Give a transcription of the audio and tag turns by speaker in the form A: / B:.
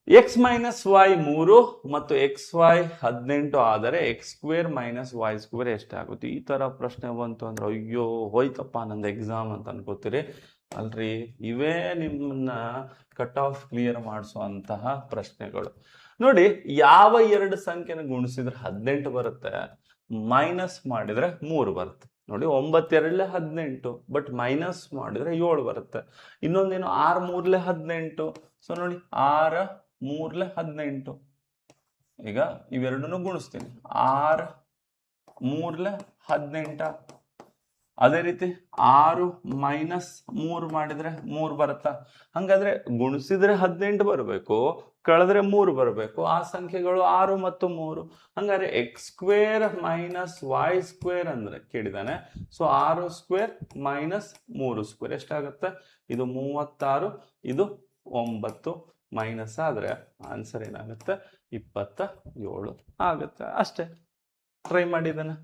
A: X minus Y 3 ಮತ್ತು X Y 18 ಆದರೆ x square minus Y square ಎಷ್ಟಾಗುತ್ತೆ? ಈ ತರ ಪ್ರಶ್ನೆ ಬಂತು ಅಂದ್ರೆ ಅಯ್ಯೋ ಹೋಯ್ತಪ್ಪ ನಂದು ಎಕ್ಸಾಮ್ ಅಂತ ಅನ್ಕೋತೀರಿ ಅಲ್ರಿ. ಇವೇ ನಿಮ್ಮನ್ನ ಕಟ್ ಆಫ್ ಕ್ಲಿಯರ್ ಮಾಡಿಸುವಂತಹ ಪ್ರಶ್ನೆಗಳು. ನೋಡಿ, ಯಾವ ಎರಡು ಸಂಖ್ಯೆನ ಗುಣಿಸಿದ್ರೆ 18 ಬರುತ್ತೆ, ಮೈನಸ್ ಮಾಡಿದ್ರೆ 3 ಬರುತ್ತೆ. ನೋಡಿ, 9 2 18, ಬಟ್ ಮೈನಸ್ ಮಾಡಿದ್ರೆ 7 ಬರುತ್ತೆ. ಇನ್ನೊಂದೇನು 6 3 18. ಸೊ ನೋಡಿ, 6 3 18. ಈಗ ಇವೆರಡನ್ನು ಗುಣಿಸ್ತೀನಿ. 6 3 18. ಅದೇ ರೀತಿ 6 ಮೈನಸ್ 3 ಮಾಡಿದ್ರೆ 3 ಬರುತ್ತಾ? ಹಂಗಾದ್ರೆ ಗುಣಿಸಿದ್ರೆ 18 ಬರಬೇಕು, ಕಳೆದ್ರೆ 3 ಬರಬೇಕು. ಆ ಸಂಖ್ಯೆಗಳು 6 ಮತ್ತು 3. ಹಂಗಾದ್ರೆ x square minus Y square ಅಂದ್ರೆ ಕೇಳಿದಾನೆ. ಸೊ 6 ಸ್ಕ್ವೇರ್ ಮೈನಸ್ 3 ಸ್ಕ್ವೇರ್ ಎಷ್ಟಾಗುತ್ತೆ? ಇದು 36, ಇದು 9. ಮೈನಸ್ ಆದ್ರೆ ಆನ್ಸರ್ ಏನಾಗುತ್ತೆ? 27 ಆಗುತ್ತೆ. ಅಷ್ಟೇ. ಟ್ರೈ ಮಾಡಿದಾನೆ.